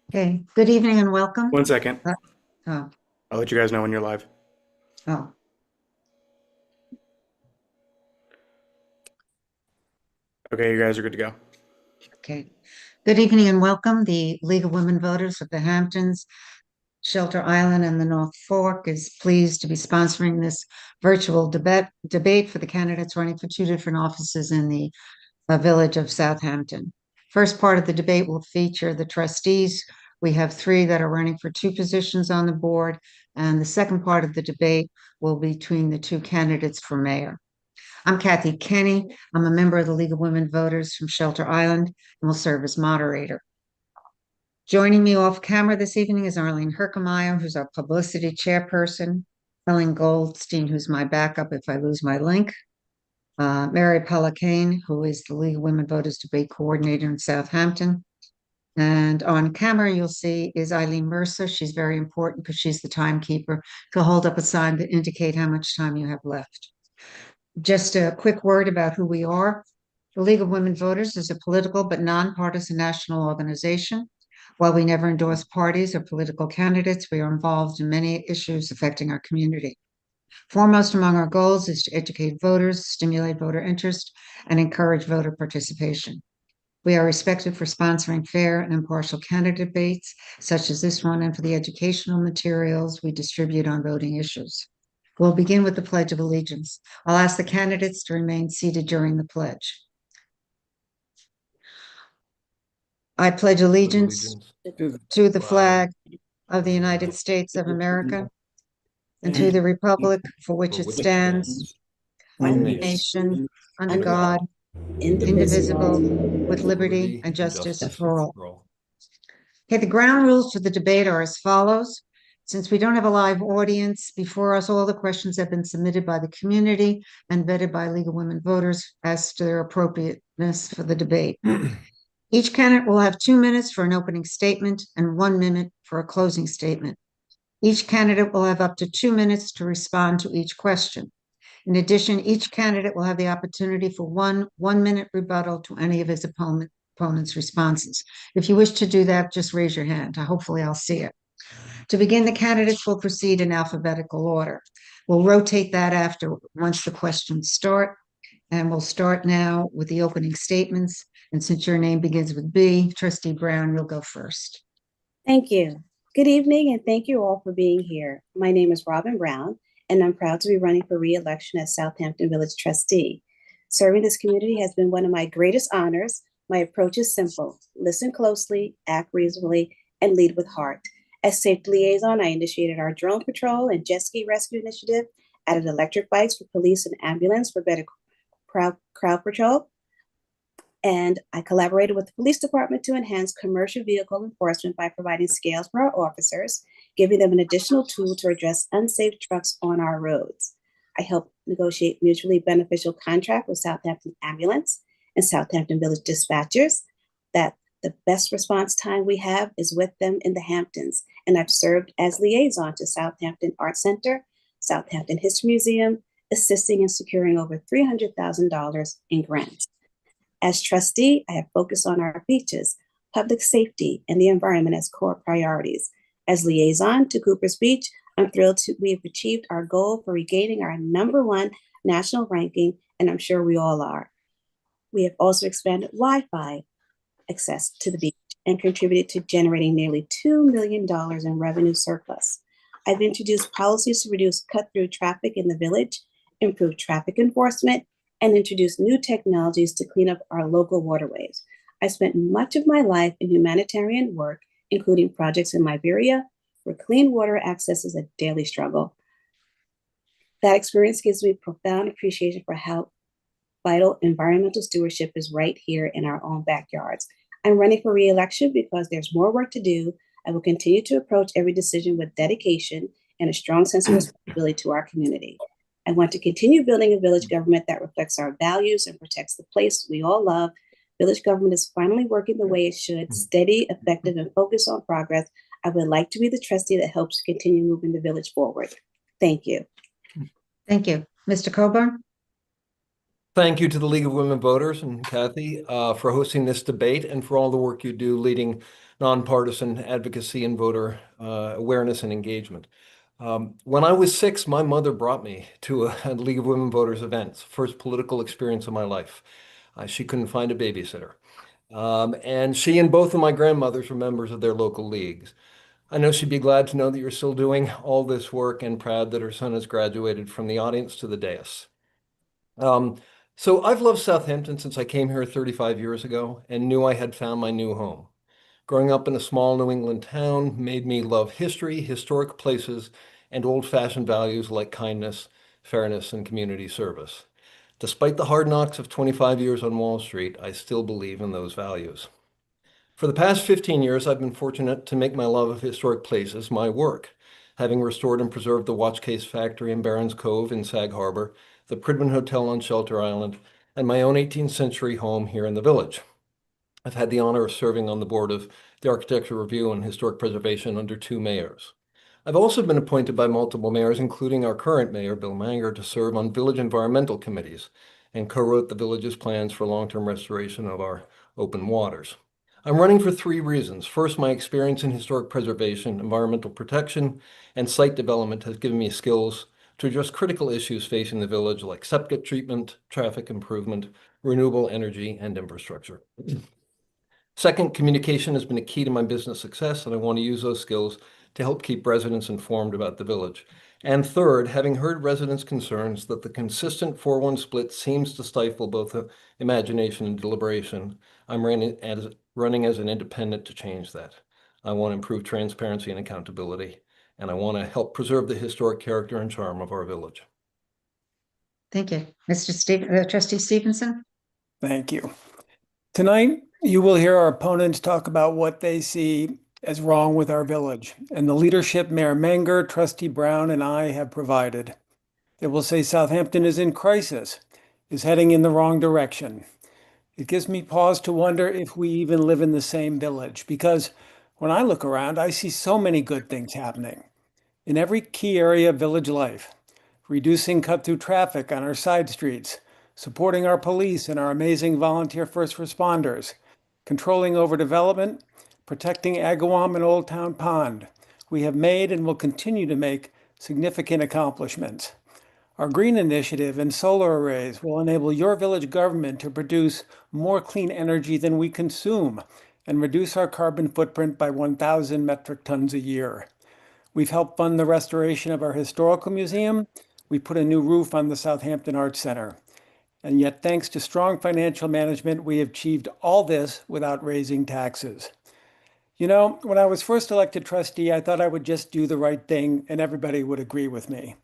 Okay, good evening and welcome. One second. Uh, Oh, I'll let you guys know when you're live. oh, Okay, you guys are good to go. okay. Good evening and welcome. The League of Women Voters of the Hamptons, Shelter Island, and the North Fork is pleased to be sponsoring this virtual debate for the candidates running for two different offices in the village of Southampton. First part of the debate will feature the trustees. We have three that are running for two positions on the board, and the second part of the debate will be between the two candidates for mayor. I'm Kathy Kenny. I'm a member of the League of Women Voters from Shelter Island and will serve as moderator. Joining me off camera this evening is Arlene Herkemeyer, who's our publicity chairperson, Ellen Goldstein, who's my backup if I lose my link, Mary Pellicane, who is the League of Women Voters debate coordinator in Southampton. And on camera, you'll see is Eileen Mercer. She's very important because she's the timekeeper. She'll hold up a sign to indicate how much time you have left. Just a quick word about who we are. The League of Women Voters is a political but nonpartisan national organization. While we never endorse parties or political candidates, we are involved in many issues affecting our community. Foremost among our goals is to educate voters, stimulate voter interest, and encourage voter participation. We are respected for sponsoring fair and impartial candidate debates, such as this one, and for the educational materials we distribute on voting issues. We'll begin with the Pledge of Allegiance. I'll ask the candidates to remain seated during the pledge. I pledge Pledge allegiance allegiance to the to the flag flag of the of the United United States of States America and to and the republic for which for it which it stands, stands, one one nation, nation, under under God, God, indivisible, indivisible, with with liberty liberty and and justice justice for all. for all. Okay, the ground rules for the debate are as follows. Since we don't have a live audience before us, all the questions have been submitted by the community and vetted by League of Women Voters as to their appropriateness for the debate. Each candidate will have 2 minutes for an opening statement and 1 minute for a closing statement. Each candidate will have up to 2 minutes to respond to each question. In addition, each candidate will have the opportunity for one-minute rebuttal to any of his opponent's responses. If you wish to do that, just raise your hand. Hopefully I'll see it. To begin, the candidates will proceed in alphabetical order. We'll rotate that after once the questions start. And we'll start now with the opening statements. And since your name begins with B, Trustee Brown, you'll go first. Thank you. Good evening, and thank you all for being here. My name is Robin Brown, and I'm proud to be running for re-election as Southampton Village Trustee. Serving this community has been one of my greatest honors. My approach is simple: listen closely, act reasonably, and lead with heart. As safety liaison, I initiated our drone patrol and jet ski rescue initiative, added electric bikes for police and ambulance for better crowd patrol, and I collaborated with the police department to enhance commercial vehicle enforcement by providing scales for our officers, giving them an additional tool to address unsafe trucks on our roads. I helped negotiate mutually beneficial contract with Southampton Ambulance and Southampton Village Dispatchers that the best response time we have is with them in the Hamptons. And I've served as liaison to Southampton Art Center, Southampton History Museum, assisting in securing over $300,000 in grants. As trustee, I have focused on our beaches, public safety, and the environment as core priorities. As liaison to Cooper's Beach, I'm thrilled we have achieved our goal for regaining our #1 national ranking, and I'm sure we all are. We have also expanded Wi-Fi access to the beach and contributed to generating nearly $2 million in revenue surplus. I've introduced policies to reduce cut-through traffic in the village, improve traffic enforcement, and introduce new technologies to clean up our local waterways. I spent much of my life in humanitarian work, including projects in Liberia, where clean water access is a daily struggle. That experience gives me profound appreciation for how vital environmental stewardship is right here in our own backyards. I'm running for re-election because there's more work to do. I will continue to approach every decision with dedication and a strong sense of responsibility to our community. I want to continue building a village government that reflects our values and protects the place we all love. Village government is finally working the way it should, steady, effective, and focused on progress. I would like to be the trustee that helps continue moving the village forward. Thank you. Thank you. Mr. Coburn? Thank you to the League of Women Voters and Kathy for hosting this debate and for all the work you do leading nonpartisan advocacy and voter awareness and engagement. When I was 6, my mother brought me to a League of Women Voters event, first political experience of my life. She couldn't find a babysitter. And she and both of my grandmothers were members of their local leagues. I know she'd be glad to know that you're still doing all this work and proud that her son has graduated from the audience to the dais. So I've loved Southampton since I came here 35 years ago and knew I had found my new home. Growing up in a small New England town made me love history, historic places, and old-fashioned values like kindness, fairness, and community service. Despite the hard knocks of 25 years on Wall Street, I still believe in those values. For the past 15 years, I've been fortunate to make my love of historic places my work, having restored and preserved the Watch Case Factory in Barron's Cove in Sag Harbor, the Pridman Hotel on Shelter Island, and my own 18th century home here in the village. I've had the honor of serving on the board of the Architecture Review and Historic Preservation under 2 mayors. I've also been appointed by multiple mayors, including our current mayor, Bill Manger, to serve on village environmental committees and co-wrote the village's plans for long-term restoration of our open waters. I'm running for 3 reasons. First, my experience in historic preservation, environmental protection, and site development has given me skills to address critical issues facing the village like septic treatment, traffic improvement, renewable energy, and infrastructure. Second, communication has been a key to my business success, and I want to use those skills to help keep residents informed about the village. And third, having heard residents' concerns that the consistent 4-1 split seems to stifle both imagination and deliberation, I'm running as an independent to change that. I want to improve transparency and accountability, and I want to help preserve the historic character and charm of our village. Thank you. Trustee Stevenson? Thank you. Tonight, you will hear our opponents talk about what they see as wrong with our village and the leadership Mayor Menger, Trustee Brown, and I have provided. They will say Southampton is in crisis, is heading in the wrong direction. It gives me pause to wonder if we even live in the same village, because when I look around, I see so many good things happening in every key area of village life. Reducing cut-through traffic on our side streets, supporting our police and our amazing volunteer first responders, controlling overdevelopment, protecting Agawam and Old Town Pond. We have made and will continue to make significant accomplishments. Our green initiative and solar arrays will enable your village government to produce more clean energy than we consume and reduce our carbon footprint by 1,000 metric tons a year. We've helped fund the restoration of our historical museum. We put a new roof on the Southampton Arts Center. And yet, thanks to strong financial management, we have achieved all this without raising taxes. You know, when I was first elected trustee, I thought I would just do the right thing and everybody would agree with me.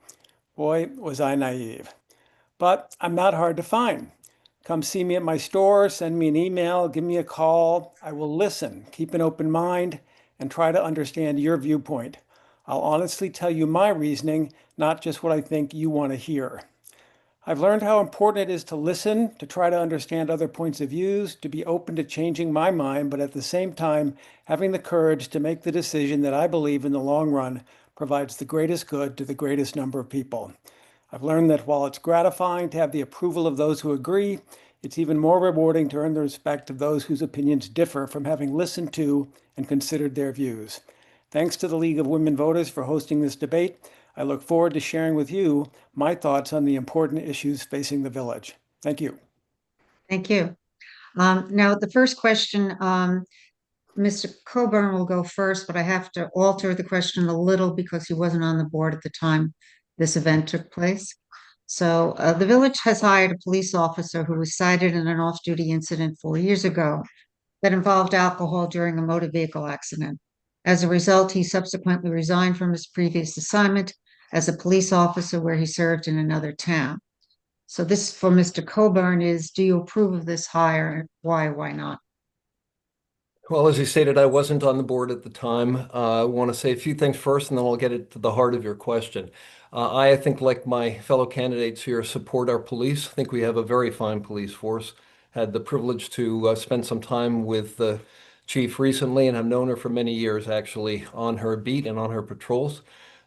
Boy, was I naive. But I'm not hard to find. Come see me at my store, send me an email, give me a call. I will listen, keep an open mind, and try to understand your viewpoint. I'll honestly tell you my reasoning, not just what I think you want to hear. I've learned how important it is to listen, to try to understand other points of views, to be open to changing my mind, but at the same time, having the courage to make the decision that I believe in the long run provides the greatest good to the greatest number of people. I've learned that while it's gratifying to have the approval of those who agree, it's even more rewarding to earn the respect of those whose opinions differ from having listened to and considered their views. Thanks to the League of Women Voters for hosting this debate. I look forward to sharing with you my thoughts on the important issues facing the village. Thank you. Thank you. Now, the first question, Mr. Coburn will go first, but I have to alter the question a little because he wasn't on the board at the time this event took place. So the village has hired a police officer who was cited in an off-duty incident 4 years ago that involved alcohol during a motor vehicle accident. As a result, he subsequently resigned from his previous assignment as a police officer where he served in another town. So this for Mr. Coburn is, do you approve of this hire? Why not? Well, as you stated, I wasn't on the board at the time. I want to say a few things first, and then I'll get to the heart of your question. I think, like my fellow candidates here, support our police. I think we have a very fine police force. Had the privilege to spend some time with the chief recently, and have known her for many years, actually, on her beat and on her patrols.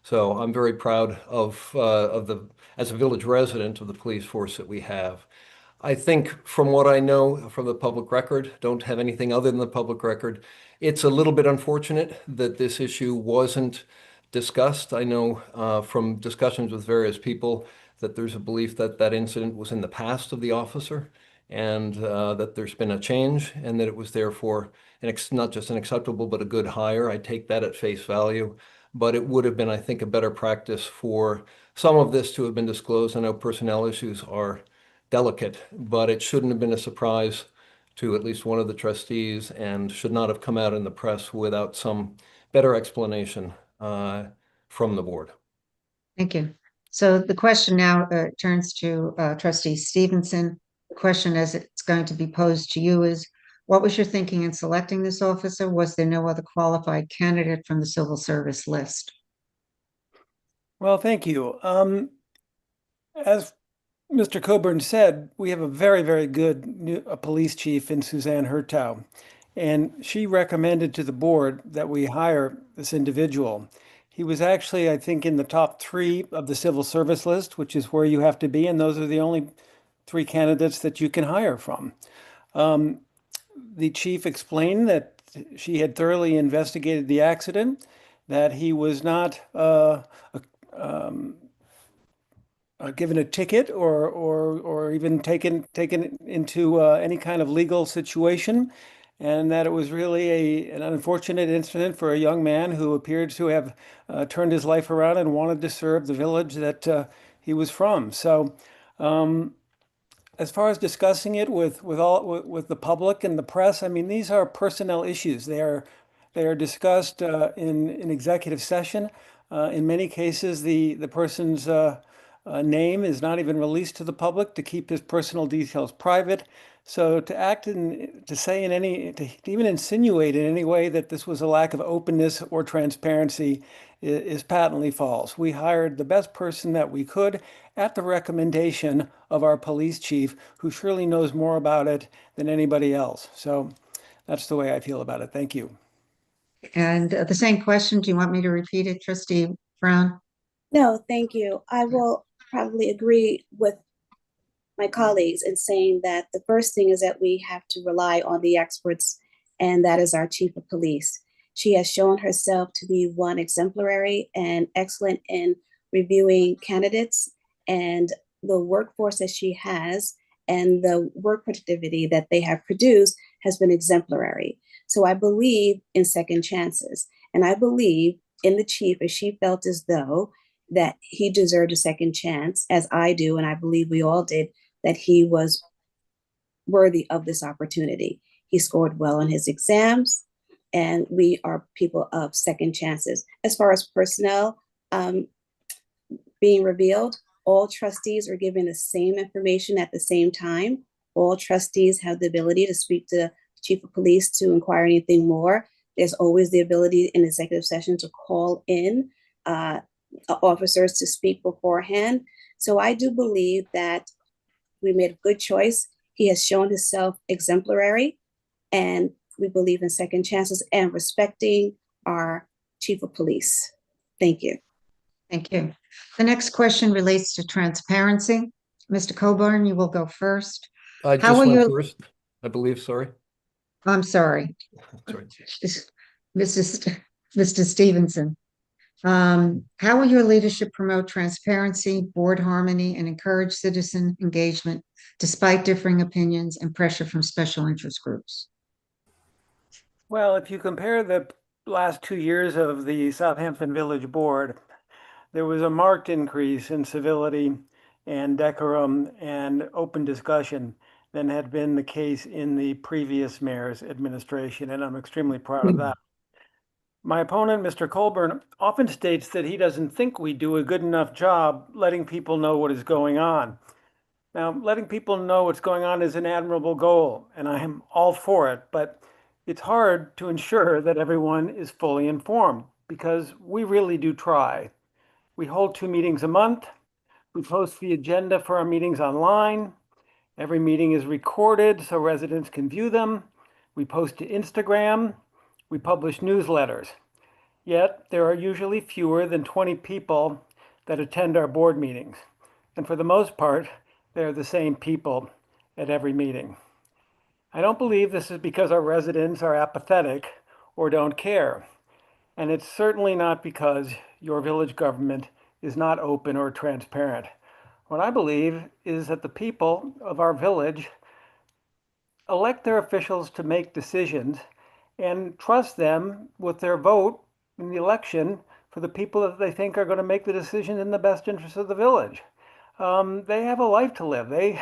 So I'm very proud as a village resident of the police force that we have. I think from what I know from the public record, don't have anything other than the public record. It's a little bit unfortunate that this issue wasn't discussed. I know from discussions with various people that there's a belief that that incident was in the past of the officer and that there's been a change and that it was therefore not just an acceptable but a good hire. I take that at face value. But it would have been, I think, a better practice for some of this to have been disclosed. I know personnel issues are delicate, but it shouldn't have been a surprise to at least one of the trustees and should not have come out in the press without some better explanation from the board. Thank you. So the question now turns to Trustee Stevenson. The question as it's going to be posed to you is, what was your thinking in selecting this officer? Was there no other qualified candidate from the civil service list? Well, thank you. As Mr. Coburn said, we have a very, very good police chief in Suzanne Hertow, and she recommended to the board that we hire this individual. He was actually, I think, in the top 3 of the civil service list, which is where you have to be, and those are the only 3 candidates that you can hire from. The chief explained that she had thoroughly investigated the accident, that he was not given a ticket or even taken into any kind of legal situation, and that it was really an unfortunate incident for a young man who appeared to have turned his life around and wanted to serve the village that he was from. So, as far as discussing it with the public and the press, I mean, these are personnel issues. They are discussed in executive session. In many cases, the person's name is not even released to the public to keep his personal details private. So to even insinuate in any way that this was a lack of openness or transparency is patently false. We hired the best person that we could at the recommendation of our police chief, who surely knows more about it than anybody else. So that's the way I feel about it. Thank you. And the same question, do you want me to repeat it, Trustee Brown? No, thank you. I will probably agree with my colleagues in saying that the first thing is that we have to rely on the experts, and that is our chief of police. She has shown herself to be one exemplary and excellent in reviewing candidates, and the workforce that she has and the work productivity that they have produced has been exemplary. So I believe in second chances, and I believe in the chief as she felt as though that he deserved a second chance, as I do, and I believe we all did, that he was worthy of this opportunity. He scored well on his exams, and we are people of second chances. As far as personnel being revealed, all trustees are given the same information at the same time. All trustees have the ability to speak to the chief of police to inquire anything more. There's always the ability in executive session to call in officers to speak beforehand. So I do believe that we made a good choice. He has shown himself exemplary, and we believe in second chances and respecting our chief of police. Thank you. Thank you. The next question relates to transparency. Mr. Coburn, you will go first. I How just will went you- first, I believe, sorry. I'm sorry, Sorry. Mr. Stevenson. How will your leadership promote transparency, board harmony, and encourage citizen engagement despite differing opinions and pressure from special interest groups? Well, if you compare the last 2 years of the Southampton Village Board, there was a marked increase in civility and decorum and open discussion than had been the case in the previous mayor's administration, and I'm extremely proud of that. My opponent, Mr. Coburn, often states that he doesn't think we do a good enough job letting people know what is going on. Now, letting people know what's going on is an admirable goal, and I am all for it, but it's hard to ensure that everyone is fully informed because we really do try. We hold 2 meetings a month. We post the agenda for our meetings online. Every meeting is recorded so residents can view them. We post to Instagram. We publish newsletters. Yet there are usually fewer than 20 people that attend our board meetings. And for the most part, they're the same people at every meeting. I don't believe this is because our residents are apathetic or don't care. And it's certainly not because your village government is not open or transparent. What I believe is that the people of our village elect their officials to make decisions and trust them with their vote in the election for the people that they think are going to make the decision in the best interest of the village. They have a life to live. They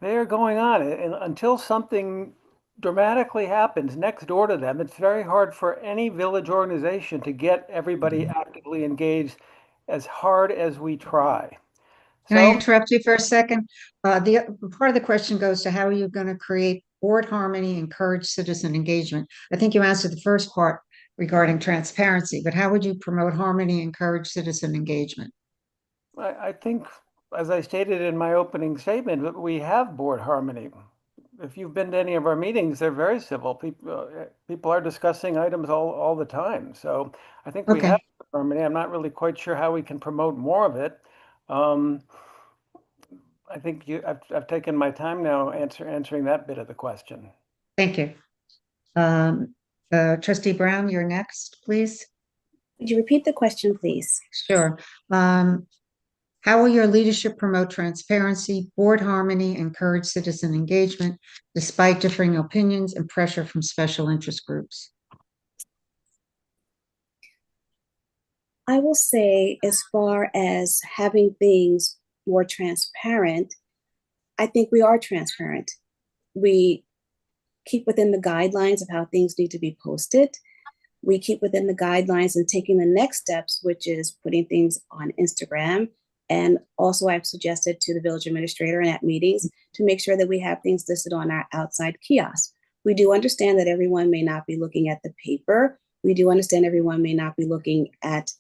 are going on, and until something dramatically happens next door to them, it's very hard for any village organization to get everybody actively engaged as hard as we try. Can I So interrupt you for a second? The part of the question goes to how are you going to create board harmony, encourage citizen engagement? I think you answered the first part regarding transparency, but how would you promote harmony, encourage citizen engagement? I think, as I stated in my opening statement, that we have board harmony. If you've been to any of our meetings, they're very civil. People are discussing items all the time. So I think we Okay, have harmony. I'm not really quite sure how we can promote more of it. Um, I think I've taken my time now answering that bit of the question. thank you. Um, Trustee Brown, you're next, please. Could you repeat the question, please? Sure. How will your leadership promote transparency, board harmony, encourage citizen engagement despite differing opinions and pressure from special interest groups? I will say, as far as having things more transparent, I think we are transparent. We keep within the guidelines of how things need to be posted. We keep within the guidelines and taking the next steps, which is putting things on Instagram. And also, I've suggested to the village administrator and at meetings to make sure that we have things listed on our outside kiosks. We do understand that everyone may not be looking at the paper. We do understand everyone may not be looking at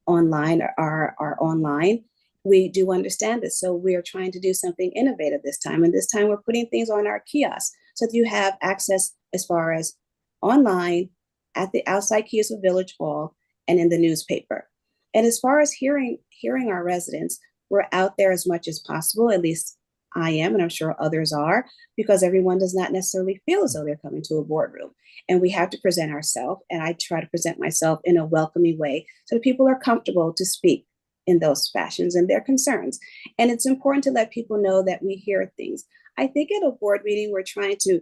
online or online. We do understand this. So we are trying to do something innovative this time. And this time we're putting things on our kiosks so that you have access as far as online, at the outside kiosk of Village Hall, and in the newspaper. And as far as hearing our residents, we're out there as much as possible, at least I am, and I'm sure others are, because everyone does not necessarily feel as though they're coming to a boardroom. And we have to present ourselves, and I try to present myself in a welcoming way so that people are comfortable to speak in those fashions and their concerns. And it's important to let people know that we hear things. I think at a board meeting, we're trying to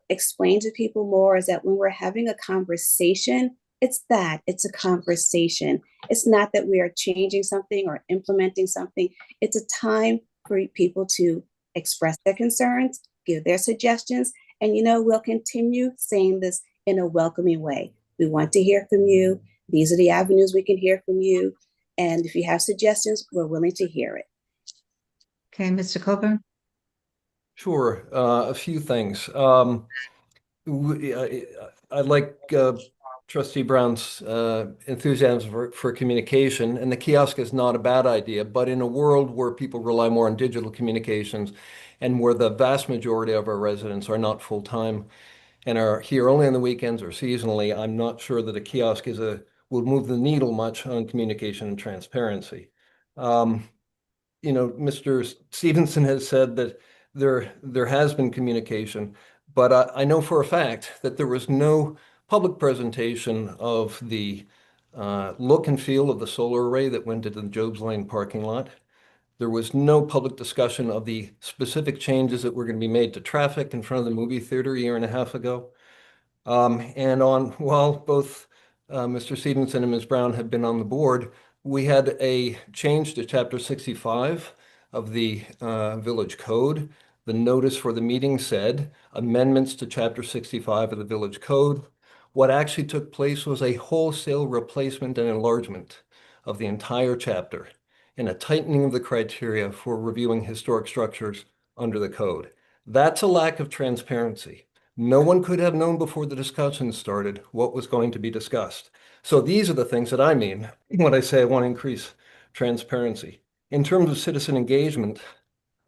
explain to people more is that when we're having a conversation, it's a conversation. It's not that we are changing something or implementing something. It's a time for people to express their concerns, give their suggestions, and we'll continue saying this in a welcoming way. We want to hear from you. These are the avenues we can hear from you. And if you have suggestions, we're willing to hear it. Okay, Mr. Coburn? Sure, a few things. I like Trustee Brown's enthusiasm for communication, and the kiosk is not a bad idea, but in a world where people rely more on digital communications and where the vast majority of our residents are not full-time and are here only on the weekends or seasonally, I'm not sure that a kiosk will move the needle much on communication and transparency. Mr. Stevenson has said that there has been communication, but I know for a fact that there was no public presentation of the look and feel of the solar array that went into the Jobs Lane parking lot. There was no public discussion of the specific changes that were going to be made to traffic in front of the movie theater a year and a half ago. While both Mr. Stevenson and Ms. Brown have been on the board, we had a change to Chapter 65 of the Village Code. The notice for the meeting said amendments to Chapter 65 of the Village Code. What actually took place was a wholesale replacement and enlargement of the entire chapter and a tightening of the criteria for reviewing historic structures under the code. That's a lack of transparency. No one could have known before the discussion started what was going to be discussed. So these are the things that I mean when I say I want to increase transparency. In terms of citizen engagement,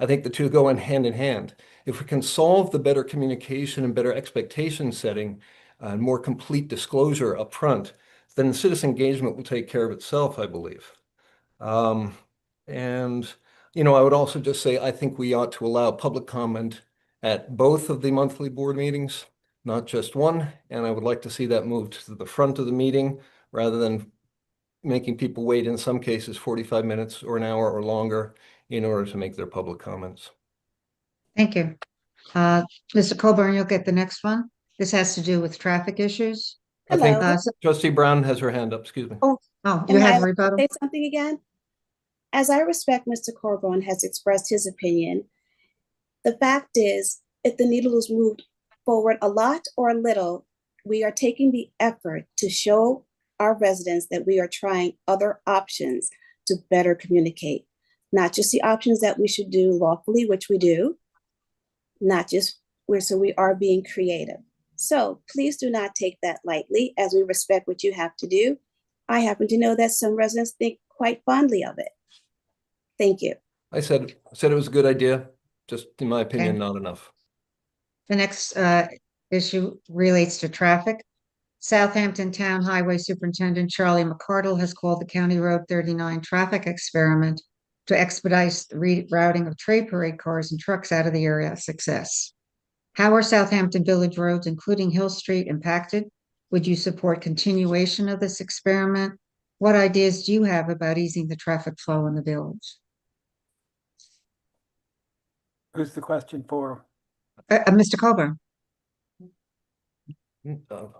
I think the two go hand in hand. If we can solve the better communication and better expectation setting, more complete disclosure up front, then citizen engagement will take care of itself, I believe. I would also just say I think we ought to allow public comment at both of the monthly board meetings, not just one. And I would like to see that moved to the front of the meeting rather than making people wait, in some cases, 45 minutes or an hour or longer in order to make their public comments. Thank you. Mr. Coburn, you'll get the next one. This has to do with traffic issues. I think Hello. Trustee Brown has her hand up, excuse me. Oh, you Am I have allowed to rebuttal? say something again? As I respect Mr. Coburn has expressed his opinion, the fact is, if the needle is moved forward a lot or a little, we are taking the effort to show our residents that we are trying other options to better communicate, not just the options that we should do lawfully, which we do, not just so we are being creative. So please do not take that lightly as we respect what you have to do. I happen to know that some residents think quite fondly of it. Thank you. I said it was a good idea, just in my opinion, not enough. The next issue relates to traffic. Southampton Town Highway Superintendent Charlie McCardle has called the County Road 39 traffic experiment to expedite the rerouting of trade parade cars and trucks out of the area a success. How are Southampton Village roads, including Hill Street, impacted? Would you support continuation of this experiment? What ideas do you have about easing the traffic flow in the village? Who's the question for? Mr. Coburn.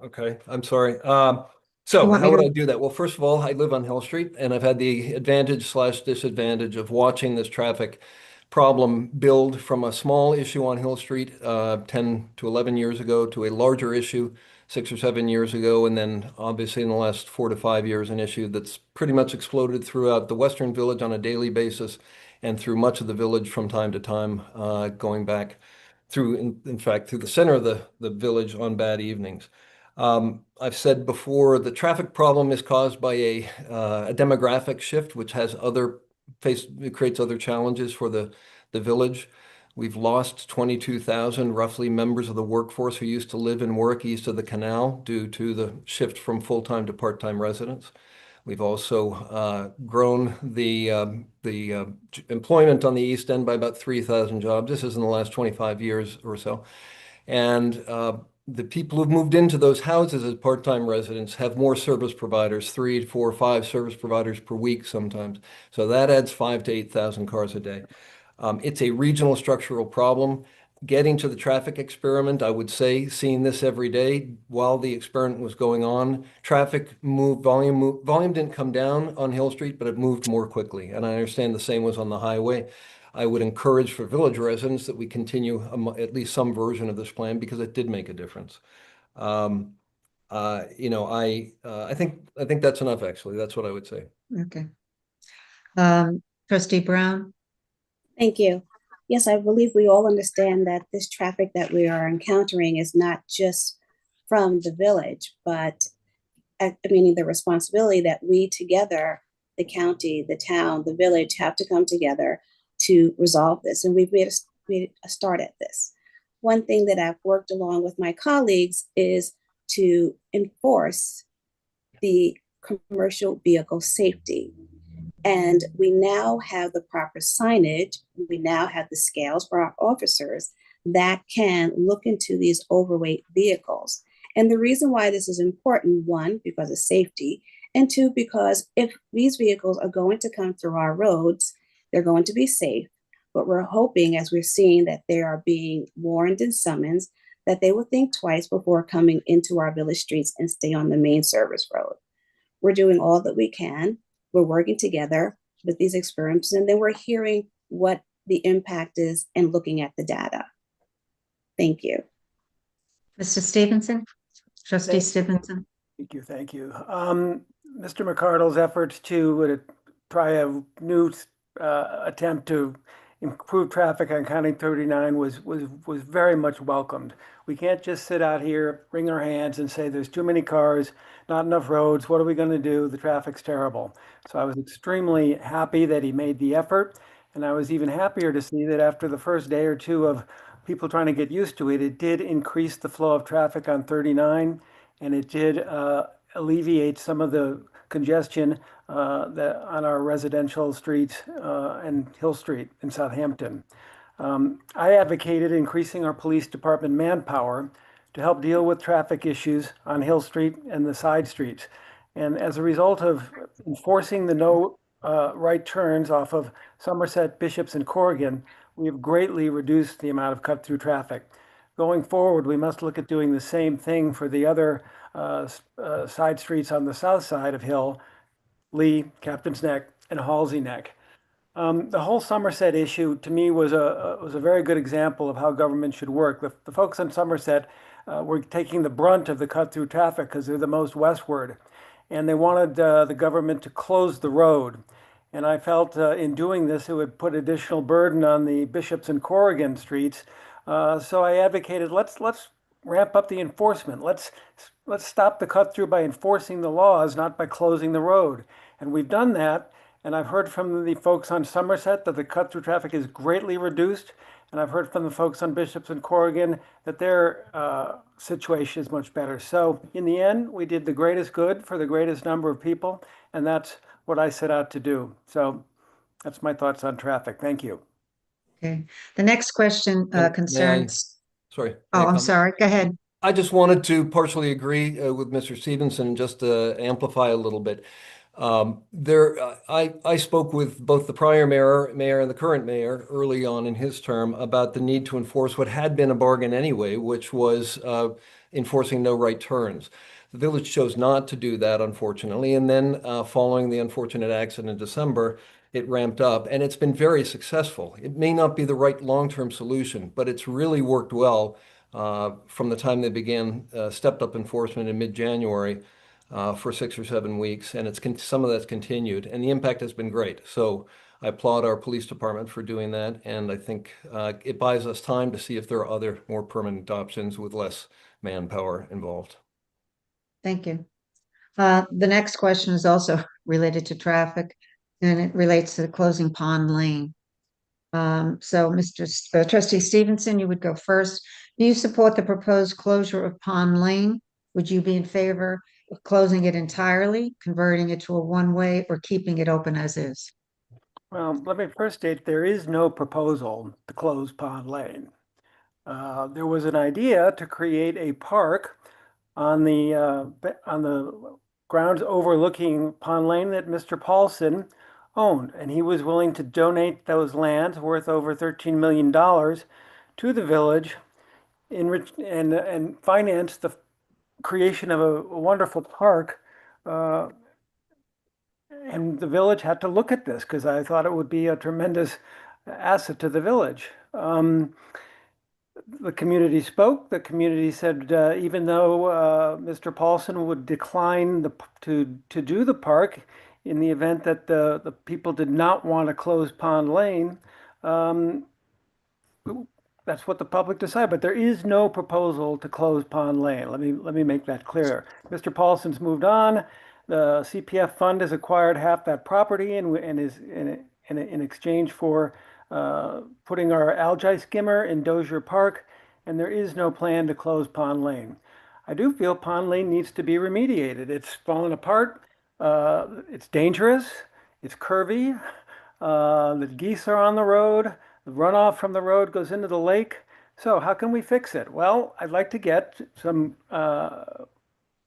Okay, I'm sorry. You So want how me would to- I do that? Well, first of all, I live on Hill Street, and I've had the advantage/disadvantage of watching this traffic problem build from a small issue on Hill Street 10 to 11 years ago to a larger issue 6 or 7 years ago, and then obviously in the last 4 to 5 years, an issue that's pretty much exploded throughout the Western Village on a daily basis and through much of the village from time to time, going back through, in fact, through the center of the village on bad evenings. I've said before, the traffic problem is caused by a demographic shift, which has it creates other challenges for the village. We've lost 22,000 roughly members of the workforce who used to live and work east of the canal due to the shift from full-time to part-time residents. We've also grown the employment on the East End by about 3,000 jobs. This is in the last 25 years or so. And the people who've moved into those houses as part-time residents have more service providers, 3, 4, 5 service providers per week sometimes. So that adds 5,000 to 8,000 cars a day. It's a regional structural problem. Getting to the traffic experiment, I would say, seeing this every day while the experiment was going on, traffic volume didn't come down on Hill Street, but it moved more quickly. And I understand the same was on the highway. I would encourage for village residents that we continue at least some version of this plan because it did make a difference. I think that's enough, actually. That's what I would say. Okay. Trustee Brown. Thank you. Yes, I believe we all understand that this traffic that we are encountering is not just from the village, but meaning the responsibility that we together, the county, the town, the village, have to come together to resolve this. And we've made a start at this. One thing that I've worked along with my colleagues is to enforce the commercial vehicle safety. And we now have the proper signage. We now have the scales for our officers that can look into these overweight vehicles. And the reason why this is important, 1, because of safety, and 2, because if these vehicles are going to come through our roads, they're going to be safe. But we're hoping, as we're seeing that they are being warned and summoned, that they will think twice before coming into our village streets and stay on the main service road. We're doing all that we can. We're working together with these experiments, and then we're hearing what the impact is and looking at the data. Thank you. Mr. Stevenson, Trustee Stevenson. Thank you. Mr. McCardle's efforts to try a new attempt to improve traffic on County 39 was very much welcomed. We can't just sit out here, wring our hands and say there's too many cars, not enough roads, what are we going to do? The traffic's terrible. So I was extremely happy that he made the effort, and I was even happier to see that after the first day or two of people trying to get used to it, it did increase the flow of traffic on 39, and it did alleviate some of the congestion that on our residential streets and Hill Street in Southampton. I advocated increasing our police department manpower to help deal with traffic issues on Hill Street and the side streets. And as a result of enforcing the no right turns off of Somerset, Bishops, and Corrigan, we have greatly reduced the amount of cut-through traffic. Going forward, we must look at doing the same thing for the other side streets on the south side of Hill, Lee, Captain's Neck, and Halsey Neck. The whole Somerset issue to me was a very good example of how government should work. The folks on Somerset were taking the brunt of the cut-through traffic because they're the most westward, and they wanted the government to close the road. And I felt in doing this, it would put additional burden on the Bishops and Corrigan streets. So I advocated let's ramp up the enforcement. Let's stop the cut-through by enforcing the laws, not by closing the road. And we've done that. And I've heard from the folks on Somerset that the cut-through traffic is greatly reduced. And I've heard from the folks on Bishops and Corrigan that their situation is much better. So in the end, we did the greatest good for the greatest number of people. And that's what I set out to do. So that's my thoughts on traffic. Thank you. Okay. The next question May I- concerns. Sorry. may I Oh, I'm comment? sorry. Go ahead. I just wanted to partially agree with Mr. Stevenson, just to amplify a little bit. I spoke with both the prior mayor and the current mayor early on in his term about the need to enforce what had been a bargain anyway, which was enforcing no right turns. The village chose not to do that, unfortunately, and then following the unfortunate accident in December, it ramped up, and it's been very successful. It may not be the right long-term solution, but it's really worked well from the time they began stepped-up enforcement in mid-January. For 6 or 7 weeks, and some of that's continued, and the impact has been great. So I applaud our police department for doing that, and I think it buys us time to see if there are other more permanent options with less manpower involved. Thank you. The next question is also related to traffic, and it relates to closing Pond Lane. So Trustee Stevenson, you would go first. Do you support the proposed closure of Pond Lane? Would you be in favor of closing it entirely, converting it to a one-way, or keeping it open as is? Well, let me first state there is no proposal to close Pond Lane. There was an idea to create a park on the grounds overlooking Pond Lane that Mr. Paulson owned, and he was willing to donate those lands worth over $13 million to the village and finance the creation of a wonderful park. And the village had to look at this because I thought it would be a tremendous asset to the village. The community spoke. The community said even though Mr. Paulson would decline to do the park in the event that the people did not want to close Pond Lane, that's what the public decided. But there is no proposal to close Pond Lane. Let me make that clear. Mr. Paulson's moved on. The CPF fund has acquired half that property and is in exchange for putting our algae skimmer in Dozier Park, and there is no plan to close Pond Lane. I do feel Pond Lane needs to be remediated. It's fallen apart. It's dangerous. It's curvy. The geese are on the road. The runoff from the road goes into the lake. So how can we fix it? Well, I'd like to get some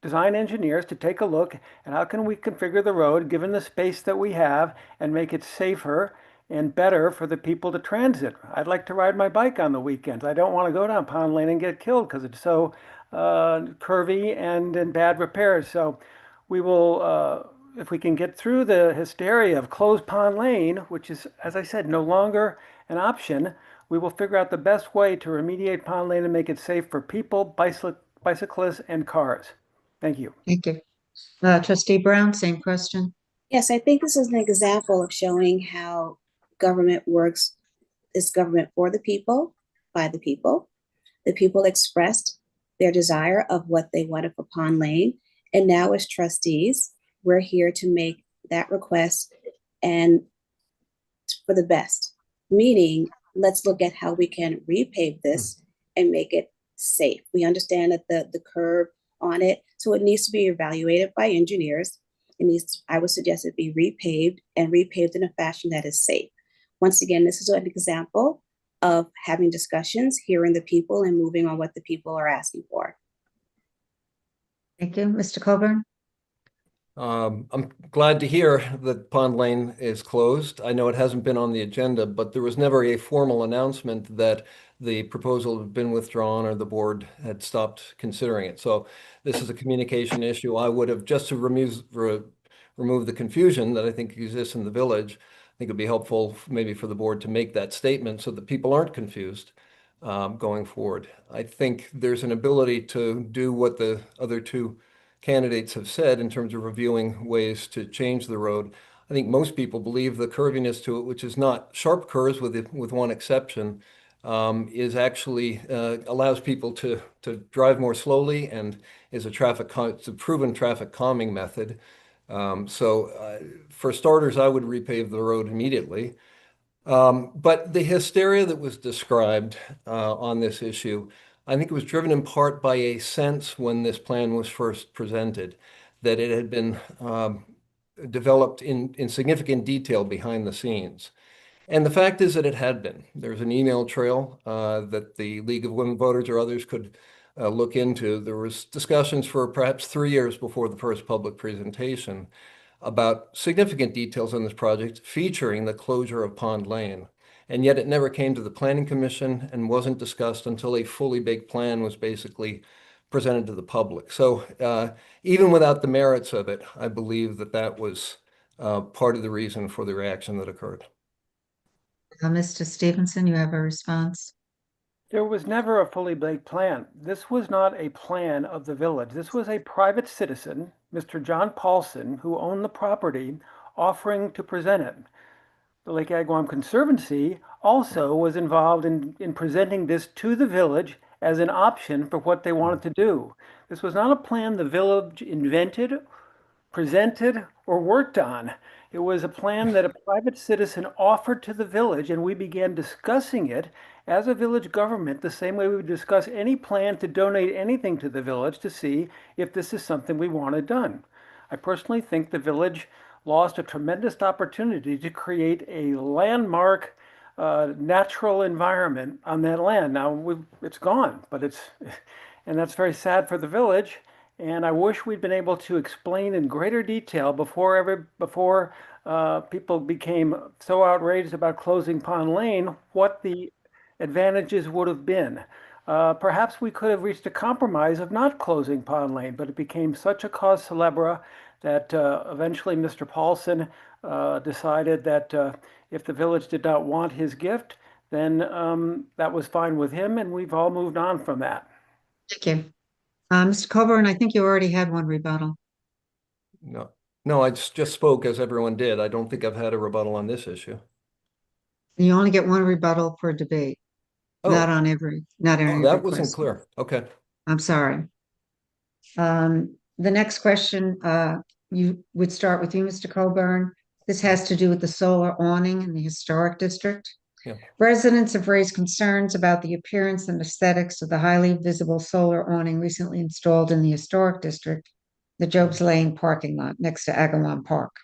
design engineers to take a look at how can we configure the road given the space that we have and make it safer and better for the people to transit. I'd like to ride my bike on the weekends. I don't want to go down Pond Lane and get killed because it's so curvy and in bad repairs. So we will, if we can get through the hysteria of closed Pond Lane, which is, as I said, no longer an option, we will figure out the best way to remediate Pond Lane and make it safe for people, bicyclists, and cars. Thank you. Thank you. Trustee Brown, same question. Yes, I think this is an example of showing how government works. Is government for the people, by the people. The people expressed their desire of what they wanted for Pond Lane. And now as trustees, we're here to make that request and for the best. Meaning, let's look at how we can repave this and make it safe. We understand that the curb on it, so it needs to be evaluated by engineers. It needs, I would suggest it be repaved and repaved in a fashion that is safe. Once again, this is an example of having discussions, hearing the people, and moving on what the people are asking for. Thank you. Mr. Coburn? I'm glad to hear that Pond Lane is closed. I know it hasn't been on the agenda, but there was never a formal announcement that the proposal had been withdrawn or the board had stopped considering it. So this is a communication issue. I would have, just to remove the confusion that I think exists in the village, I think it'd be helpful maybe for the board to make that statement so that people aren't confused going forward. I think there's an ability to do what the other two candidates have said in terms of reviewing ways to change the road. I think most people believe the curviness to it, which is not sharp curves with one exception, is actually allows people to drive more slowly and is it's a proven traffic calming method. For starters, I would repave the road immediately. But the hysteria that was described on this issue, I think it was driven in part by a sense when this plan was first presented that it had been developed in significant detail behind the scenes. And the fact is that it had been. There's an email trail that the League of Women Voters or others could look into. There was discussions for perhaps 3 years before the first public presentation about significant details on this project featuring the closure of Pond Lane. And yet it never came to the Planning Commission and wasn't discussed until a fully baked plan was basically presented to the public. So even without the merits of it, I believe that that was part of the reason for the reaction that occurred. Mr. Stevenson, you have a response? There was never a fully baked plan. This was not a plan of the village. This was a private citizen, Mr. John Paulson, who owned the property, offering to present it. The Lake Agawam Conservancy also was involved in presenting this to the village as an option for what they wanted to do. This was not a plan the village invented, presented, or worked on. It was a plan that a private citizen offered to the village, and we began discussing it as a village government the same way we would discuss any plan to donate anything to the village to see if this is something we wanted done. I personally think the village lost a tremendous opportunity to create a landmark natural environment on that land. Now it's gone, but and that's very sad for the village. And I wish we'd been able to explain in greater detail before people became so outraged about closing Pond Lane what the advantages would have been. Perhaps we could have reached a compromise of not closing Pond Lane, but it became such a cause célèbre that eventually Mr. Paulson decided that if the village did not want his gift, then that was fine with him, and we've all moved on from that. Thank you. Mr. Coburn, I think you already had one rebuttal. No, I just spoke as everyone did. I don't think I've had a rebuttal on this issue. You only get one rebuttal per debate, not on every that wasn't request. clear. Okay. I'm sorry. The next question, you would start with you, Mr. Coburn. This has to do with the solar awning in the historic district. Yeah. Residents have raised concerns about the appearance and aesthetics of the highly visible solar awning recently installed in the historic district, the Jobs Lane parking lot next to Agawam Park.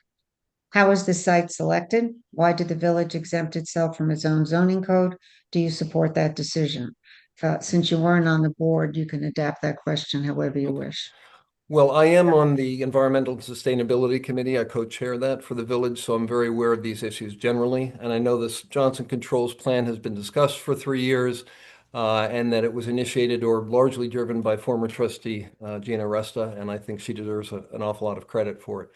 How was this site selected? Why did the village exempt itself from its own zoning code? Do you support that decision? Since you weren't on the board, you can adapt that question however you wish. Well, I am on the Environmental and Sustainability Committee. I co-chair that for the village, so I'm very aware of these issues generally. And I know this Johnson Controls plan has been discussed for 3 years, and that it was initiated or largely driven by former trustee Gina Resta, and I think she deserves an awful lot of credit for it.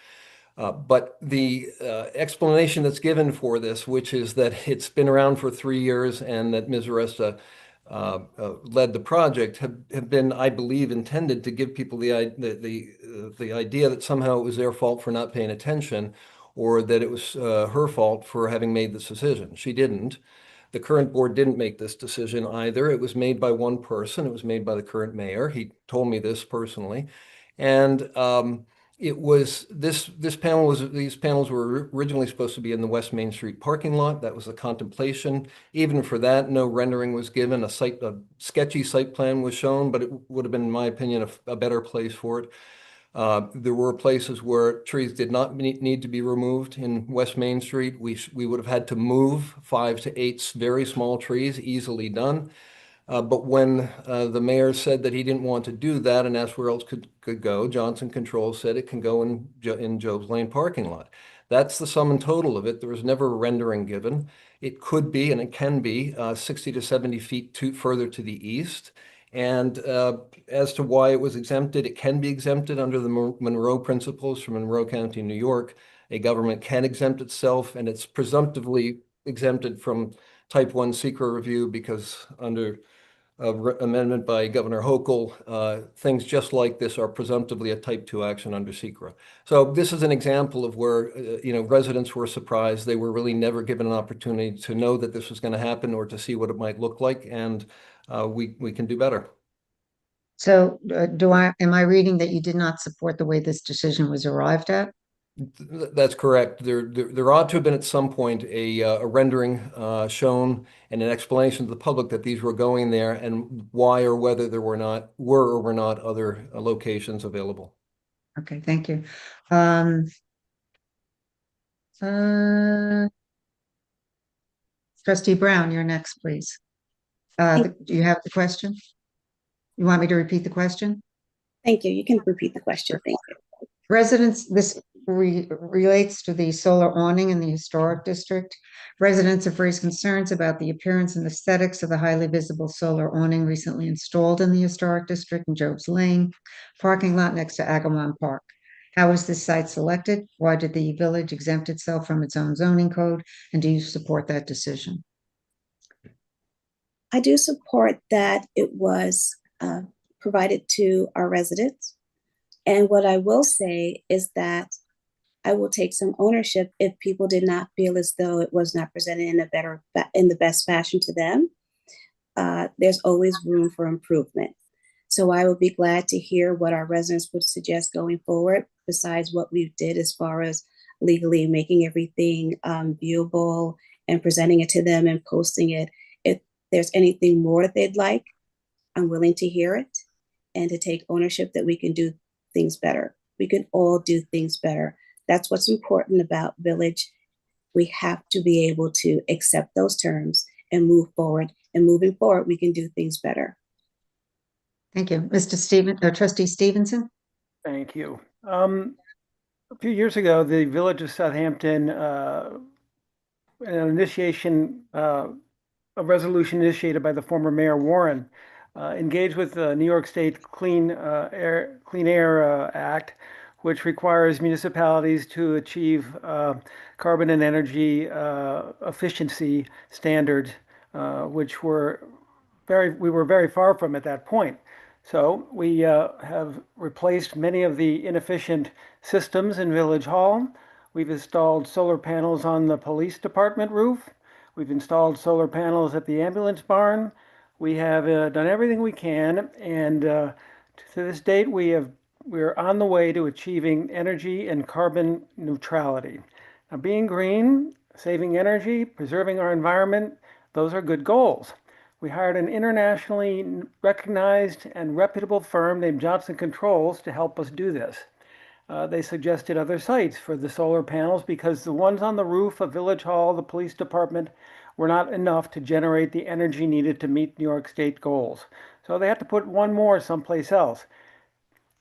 But the explanation that's given for this, which is that it's been around for 3 years and that Ms. Resta led the project, have been, I believe, intended to give people the idea that somehow it was their fault for not paying attention, or that it was her fault for having made this decision. She didn't. The current board didn't make this decision either. It was made by one person. It was made by the current mayor. He told me this personally, and it was these panels were originally supposed to be in the West Main Street parking lot. That was the contemplation. Even for that, no rendering was given. A sketchy site plan was shown, but it would have been, in my opinion, a better place for it. There were places where trees did not need to be removed in West Main Street. We would have had to move 5 to 8 very small trees, easily done. But when the mayor said that he didn't want to do that and asked where else could go, Johnson Controls said it can go in Job's Lane parking lot. That's the sum and total of it. There was never a rendering given. It could be, and it can be, 60 to 70 feet further to the east. And as to why it was exempted, it can be exempted under the Monroe Principles from Monroe County, New York. A government can exempt itself, and it's presumptively exempted from Type 1 secret review because under amendment by Governor Hochul, things just like this are presumptively a Type 2 action under secret. So this is an example of where residents were surprised. They were really never given an opportunity to know that this was going to happen or to see what it might look like, and we can do better. So am I reading that you did not support the way this decision was arrived at? That's correct. There ought to have been at some point a rendering shown and an explanation to the public that these were going there and why or whether there were or were not other locations available. Okay, thank you. Trustee Brown, you're next, please. Do you have the question? You want me to repeat the question? Thank you. You can repeat the question. Thank you. This relates to the solar awning in the historic district. Residents have raised concerns about the appearance and aesthetics of the highly visible solar awning recently installed in the historic district in Job's Lane parking lot next to Agawam Park. How was this site selected? Why did the village exempt itself from its own zoning code? And do you support that decision? I do support that it was provided to our residents. And what I will say is that I will take some ownership if people did not feel as though it was not presented in the best fashion to them. There's always room for improvement. So I would be glad to hear what our residents would suggest going forward, besides what we did as far as legally making everything viewable and presenting it to them and posting it. If there's anything more that they'd like, I'm willing to hear it and to take ownership that we can do things better. We can all do things better. That's what's important about Village. We have to be able to accept those terms and move forward. And moving forward, we can do things better. Thank you. Trustee Stevenson? Thank you. A few years ago, the Village of Southampton, a resolution initiated by the former Mayor Warren, engaged with the New York State Clean Air Act, which requires municipalities to achieve carbon and energy efficiency standards, which we were very far from at that point. So we have replaced many of the inefficient systems in Village Hall. We've installed solar panels on the police department roof. We've installed solar panels at the ambulance barn. We have done everything we can, and to this date, we're on the way to achieving energy and carbon neutrality. Now, being green, saving energy, preserving our environment, those are good goals. We hired an internationally recognized and reputable firm named Johnson Controls to help us do this. They suggested other sites for the solar panels because the ones on the roof of Village Hall, the police department, were not enough to generate the energy needed to meet New York State goals. So they had to put one more someplace else.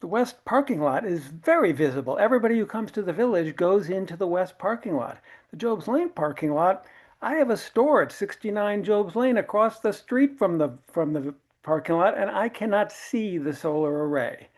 The west parking lot is very visible. Everybody who comes to the Village goes into the west parking lot. The Job's Lane parking lot, I have a store at 69 Job's Lane across the street from the parking lot, and I cannot see the solar array.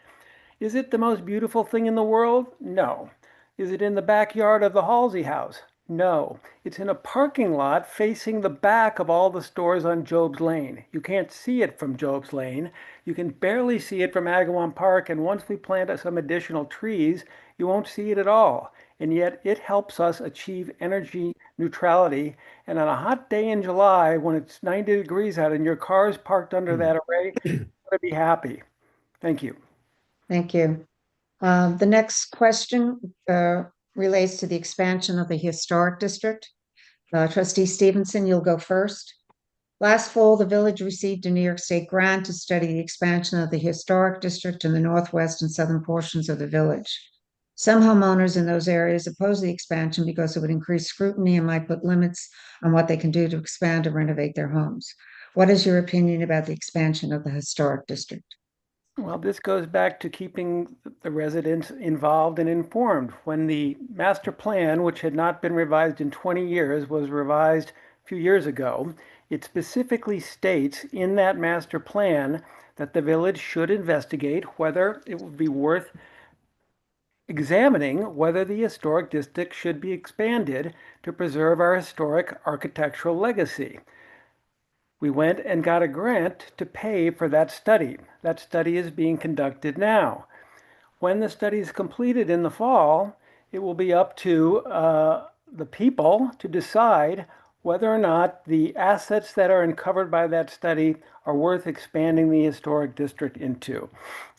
Is it the most beautiful thing in the world? No. Is it in the backyard of the Halsey house? No. It's in a parking lot facing the back of all the stores on Job's Lane. You can't see it from Job's Lane. You can barely see it from Agawam Park, and once we plant some additional trees, you won't see it at all. And yet it helps us achieve energy neutrality. And on a hot day in July, when it's 90 degrees out and your car is parked under that array, you're going to be happy. Thank you. Thank you. The next question relates to the expansion of the historic district. Trustee Stevenson, you'll go first. Last fall, the village received a New York State grant to study the expansion of the historic district in the northwest and southern portions of the village. Some homeowners in those areas oppose the expansion because it would increase scrutiny and might put limits on what they can do to expand or renovate their homes. What is your opinion about the expansion of the historic district? Well, this goes back to keeping the residents involved and informed. When the master plan, which had not been revised in 20 years, was revised a few years ago, it specifically states in that master plan that the village should investigate whether it would be worth examining whether the historic district should be expanded to preserve our historic architectural legacy. We went and got a grant to pay for that study. That study is being conducted now. When the study is completed in the fall, it will be up to the people to decide whether or not the assets that are uncovered by that study are worth expanding the historic district into.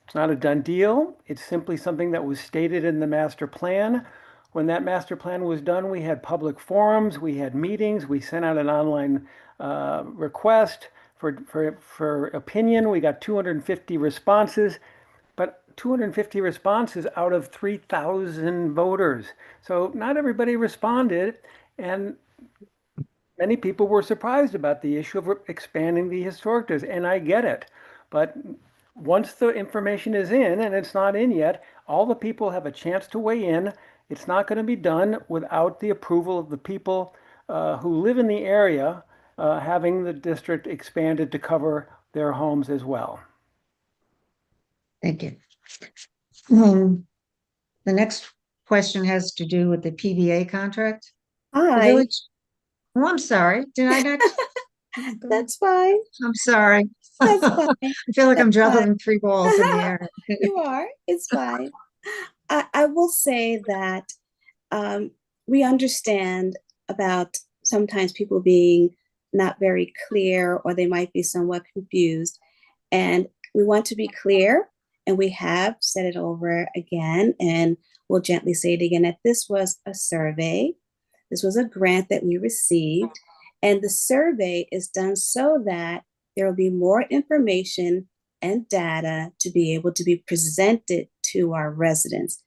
It's not a done deal. It's simply something that was stated in the master plan. When that master plan was done, we had public forums, we had meetings, we sent out an online request for opinion. We got 250 responses, but 250 responses out of 3,000 voters. So not everybody responded, and many people were surprised about the issue of expanding the historic district, and I get it. But once the information is in, and it's not in yet, all the people have a chance to weigh in. It's not going to be done without the approval of the people who live in the area, having the district expanded to cover their homes as well. Thank you. The next question has to do with the PBA contract. The Hi, village. Oh, I'm sorry. Did I not? that's fine. I'm sorry. That's fine. I feel like I'm That's fine. juggling three balls in the air. You are. It's fine. I will say that we understand about sometimes people being not very clear, or they might be somewhat confused. And we want to be clear, and we have said it over again, and we'll gently say it again, that this was a survey. This was a grant that we received. And the survey is done so that there will be more information and data to be able to be presented to our residents.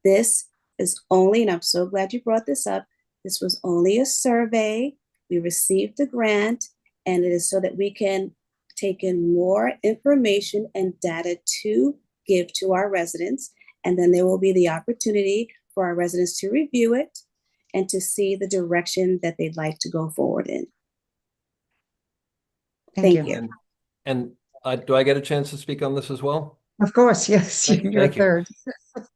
This is only, and I'm so glad you brought this up, this was only a survey. We received the grant, and it is so that we can take in more information and data to give to our residents. And then there will be the opportunity for our residents to review it and to see the direction that they'd like to go forward in. Thank you. And do I get a chance to speak on this as well? Of course, yes, Thank you're you. third.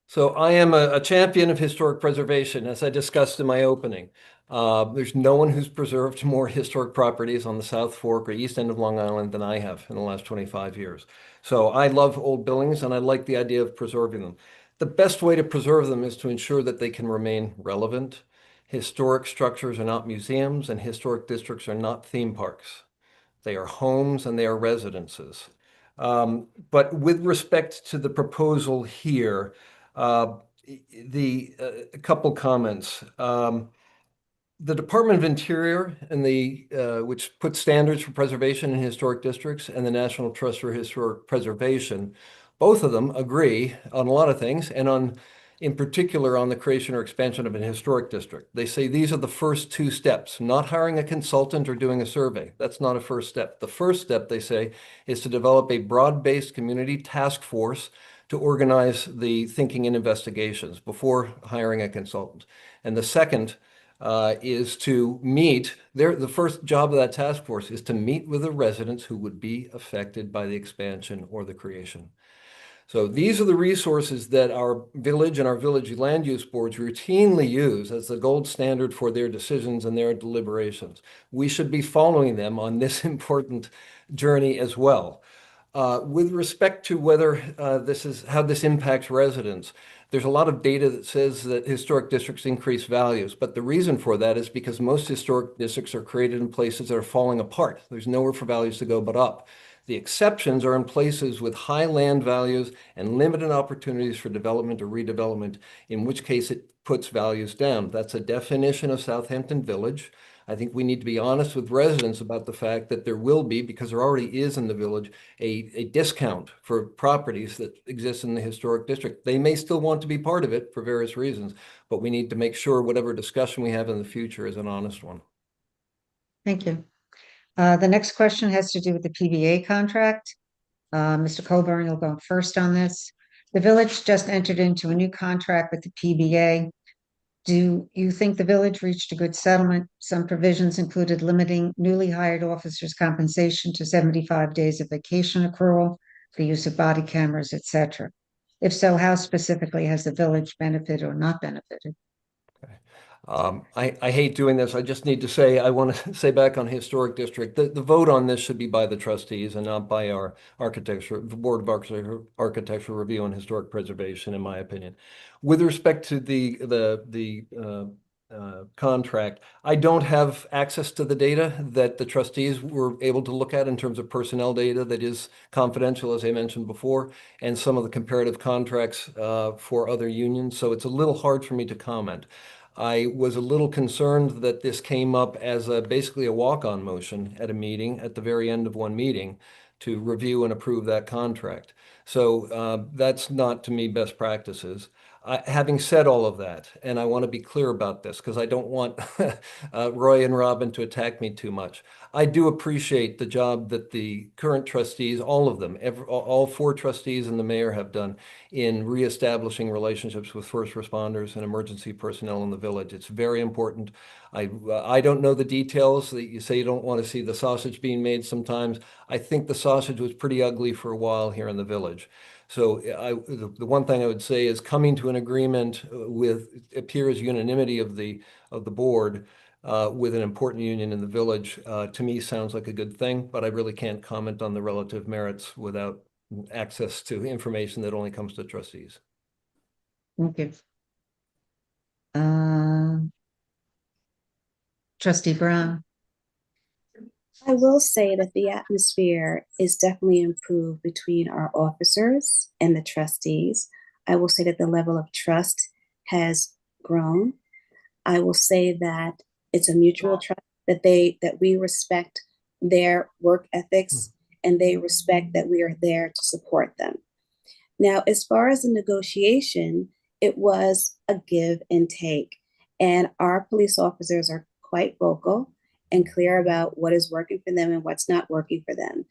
So I am a champion of historic preservation, as I discussed in my opening. There's no one who's preserved more historic properties on the South Fork or East End of Long Island than I have in the last 25 years. So I love old buildings, and I like the idea of preserving them. The best way to preserve them is to ensure that they can remain relevant. Historic structures are not museums, and historic districts are not theme parks. They are homes and they are residences. But with respect to the proposal here, a couple comments. The Department of Interior and which puts standards for preservation in historic districts, and the National Trust for Historic Preservation, both of them agree on a lot of things, and in particular on the creation or expansion of an historic district. They say these are the first two steps, not hiring a consultant or doing a survey. That's not a first step. The first step, they say, is to develop a broad-based community task force to organize the thinking and investigations before hiring a consultant. And the second is to meet, the first job of that task force is to meet with the residents who would be affected by the expansion or the creation. So these are the resources that our village and our village land use boards routinely use as the gold standard for their decisions and their deliberations. We should be following them on this important journey as well. With respect to whether how this impacts residents, there's a lot of data that says that historic districts increase values, but the reason for that is because most historic districts are created in places that are falling apart. There's nowhere for values to go but up. The exceptions are in places with high land values and limited opportunities for development or redevelopment, in which case it puts values down. That's a definition of Southampton Village. I think we need to be honest with residents about the fact that there will be, because there already is in the village, a discount for properties that exist in the historic district. They may still want to be part of it for various reasons, but we need to make sure whatever discussion we have in the future is an honest one. Thank you. The next question has to do with the PBA contract. Mr. Coburn, you'll go first on this. The village just entered into a new contract with the PBA. Do you think the village reached a good settlement? Some provisions included limiting newly hired officers' compensation to 75 days of vacation accrual, the use of body cameras, etc. If so, how specifically has the village benefited or not benefited? I hate doing this. I just need to say, I want to say back on historic district, the vote on this should be by the trustees and not by our Board of Architectural Review and Historic Preservation, in my opinion. With respect to the contract, I don't have access to the data that the trustees were able to look at in terms of personnel data that is confidential, as I mentioned before, and some of the comparative contracts for other unions. So it's a little hard for me to comment. I was a little concerned that this came up as basically a walk-on motion at a meeting, at the very end of one meeting, to review and approve that contract. So that's not, to me, best practices. Having said all of that, and I want to be clear about this because I don't want Roy and Robin to attack me too much. I do appreciate the job that the current trustees, all of them, all 4 trustees and the mayor have done in reestablishing relationships with first responders and emergency personnel in the village. It's very important. I don't know the details. That you say you don't want to see the sausage being made sometimes. I think the sausage was pretty ugly for a while here in the village. So the one thing I would say is coming to an agreement with appears unanimity of the board with an important union in the village, to me sounds like a good thing, but I really can't comment on the relative merits without access to information that only comes to trustees. Thank you. Trustee Brown. I will say that the atmosphere is definitely improved between our officers and the trustees. I will say that the level of trust has grown. I will say that it's a mutual trust that we respect their work ethics and they respect that we are there to support them. Now, as far as the negotiation, it was a give and take, and our police officers are quite vocal and clear about what is working for them and what's not working for them.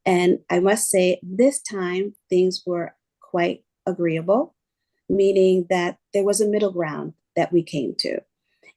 And I must say, this time things were quite agreeable, meaning that there was a middle ground that we came to.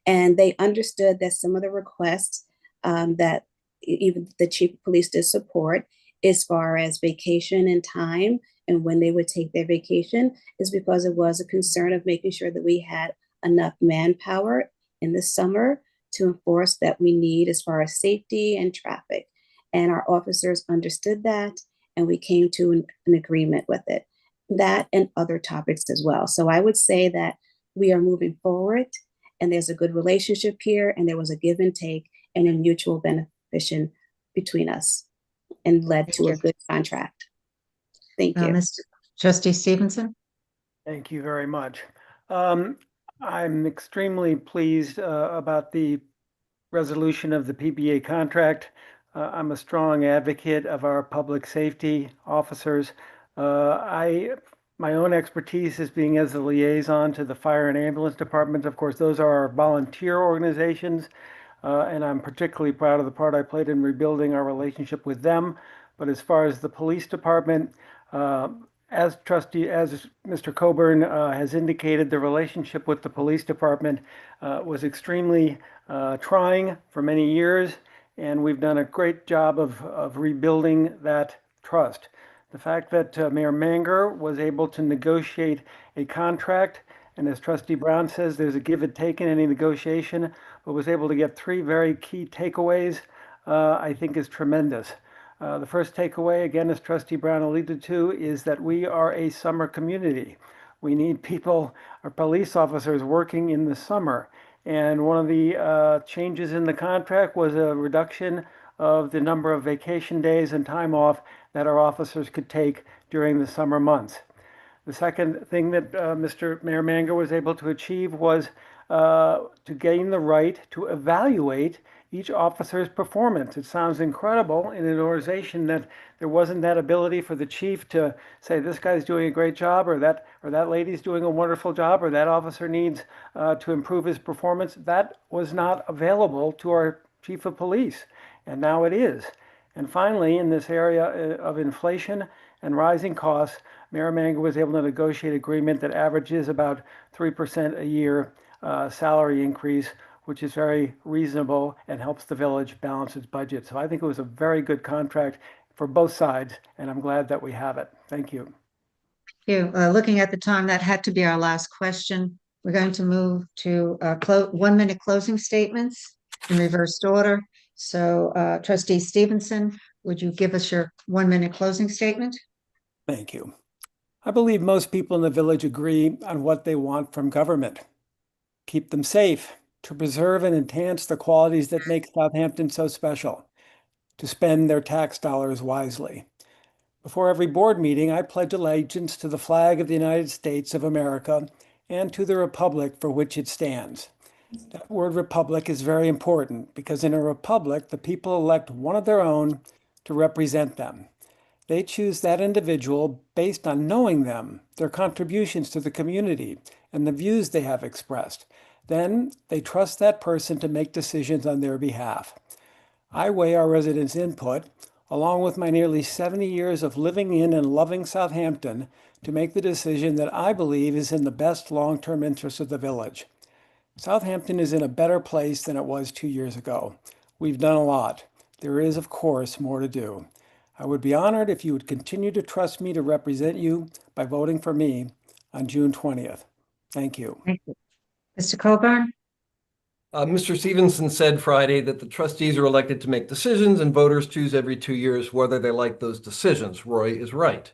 And they understood that some of the requests that even the chief of police did support, as far as vacation and time and when they would take their vacation, is because it was a concern of making sure that we had enough manpower in the summer to enforce that we need as far as safety and traffic. And our officers understood that, and we came to an agreement with it. That and other topics as well. So I would say that we are moving forward, and there's a good relationship here, and there was a give and take and a mutual beneficial between us, and led to a good contract. Thank you. Mr. Trustee Stevenson. Thank you very much. I'm extremely pleased about the resolution of the PBA contract. I'm a strong advocate of our public safety officers. My own expertise is being as the liaison to the fire and ambulance departments. Of course, those are our volunteer organizations, and I'm particularly proud of the part I played in rebuilding our relationship with them. But as far as the police department, as Mr. Coburn has indicated, the relationship with the police department was extremely trying for many years, and we've done a great job of rebuilding that trust. The fact that Mayor Manger was able to negotiate a contract, and as Trustee Brown says, there's a give and take in any negotiation, but was able to get 3 very key takeaways, I think is tremendous. The first takeaway, again, as Trustee Brown alluded to, is that we are a summer community. We need people, our police officers, working in the summer. And one of the changes in the contract was a reduction of the number of vacation days and time off that our officers could take during the summer months. The second thing that Mr. Mayor Manger was able to achieve was to gain the right to evaluate each officer's performance. It sounds incredible in an organization that there wasn't that ability for the chief to say, this guy's doing a great job, or that lady's doing a wonderful job, or that officer needs to improve his performance. That was not available to our chief of police, and now it is. And finally, in this area of inflation and rising costs, Mayor Manger was able to negotiate an agreement that averages about 3% a year salary increase, which is very reasonable and helps the village balance its budget. So I think it was a very good contract for both sides, and I'm glad that we have it. Thank you. Thank you. Looking at the time, that had to be our last question. We're going to move to 1-minute closing statements in reversed order. So Trustee Stevenson, would you give us your 1-minute closing statement? Thank you. I believe most people in the village agree on what they want from government. Keep them safe, to preserve and enhance the qualities that make Southampton so special, to spend their tax dollars wisely. Before every board meeting, I pledge allegiance to the flag of the United States of America and to the republic for which it stands. That word republic is very important because in a republic, the people elect one of their own to represent them. They choose that individual based on knowing them, their contributions to the community, and the views they have expressed. Then they trust that person to make decisions on their behalf. I weigh our residents' input, along with my nearly 70 years of living in and loving Southampton, to make the decision that I believe is in the best long-term interest of the village. Southampton is in a better place than it was 2 years ago. We've done a lot. There is, of course, more to do. I would be honored if you would continue to trust me to represent you by voting for me on June 20th. Thank you. Thank you. Mr. Coburn? Mr. Stevenson said Friday that the trustees are elected to make decisions and voters choose every 2 years whether they like those decisions. Roy is right.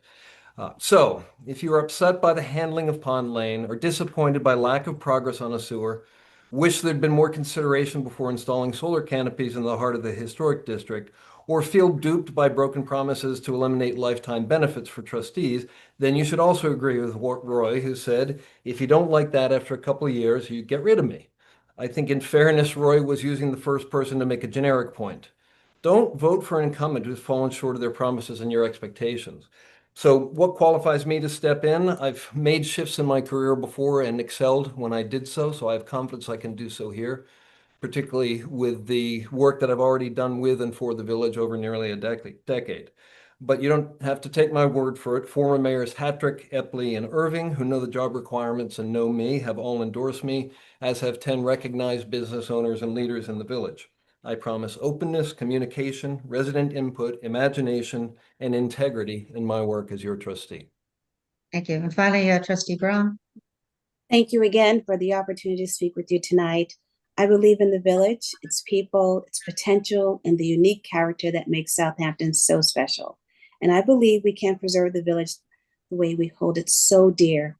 So, if you're upset by the handling of Pond Lane or disappointed by lack of progress on a sewer, wish there'd been more consideration before installing solar canopies in the heart of the historic district, or feel duped by broken promises to eliminate lifetime benefits for trustees, then you should also agree with Roy, who said, if you don't like that after a couple of years, you get rid of me. I think in fairness, Roy was using the first person to make a generic point. Don't vote for an incumbent who's fallen short of their promises and your expectations. So what qualifies me to step in? I've made shifts in my career before and excelled when I did so I have confidence I can do so here, particularly with the work that I've already done with and for the village over nearly a decade. But you don't have to take my word for it. Former mayors Hattrick, Epley, and Irving, who know the job requirements and know me, have all endorsed me, as have 10 recognized business owners and leaders in the village. I promise openness, communication, resident input, imagination, and integrity in my work as your trustee. Thank you. And finally, Trustee Brown? Thank you again for the opportunity to speak with you tonight. I believe in the village, its people, its potential, and the unique character that makes Southampton so special. And I believe we can preserve the village the way we hold it so dear,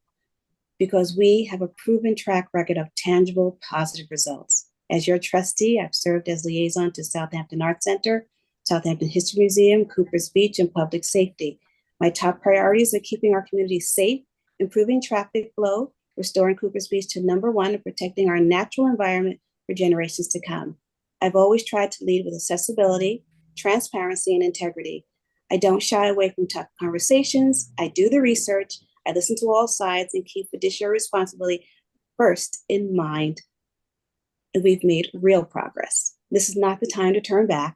because we have a proven track record of tangible, positive results. As your trustee, I've served as liaison to Southampton Arts Center, Southampton History Museum, Cooper's Beach, and public safety. My top priorities are keeping our community safe, improving traffic flow, restoring Cooper's Beach to #1, and protecting our natural environment for generations to come. I've always tried to lead with accessibility, transparency, and integrity. I don't shy away from tough conversations. I do the research. I listen to all sides and keep fiduciary responsibility first in mind. And we've made real progress. This is not the time to turn back.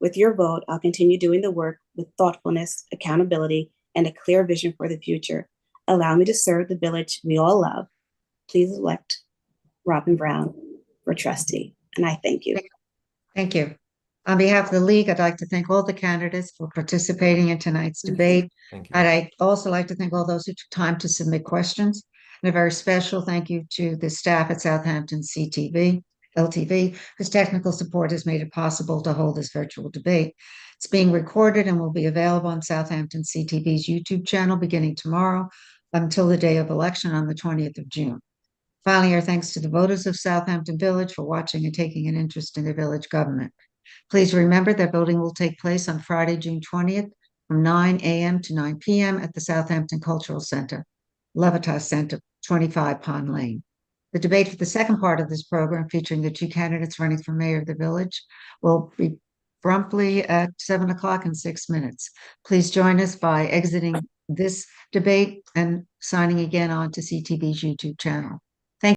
With your vote, I'll continue doing the work with thoughtfulness, accountability, and a clear vision for the future. Allow me to serve the village we all love. Please elect Robin Brown for trustee. And I thank you. Thank you. On behalf of the League, I'd like to thank all the candidates for participating in tonight's debate. Thank you. And I'd also like to thank all those who took time to submit questions. And a very special thank you to the staff at Southampton LTV, whose technical support has made it possible to hold this virtual debate. It's being recorded and will be available on Southampton CTV's YouTube channel beginning tomorrow until the day of election on the 20th of June. Finally, our thanks to the voters of Southampton Village for watching and taking an interest in their village government. Please remember that voting will take place on Friday, June 20th from 9 a.m. to 9 p.m. at the Southampton Cultural Center, Levitas Center, 25 Pond Lane. The debate for the second part of this program, featuring the two candidates running for mayor of the village, will be promptly at 7 o'clock and 6 minutes. Please join us by exiting this debate and signing again on to CTV's YouTube channel.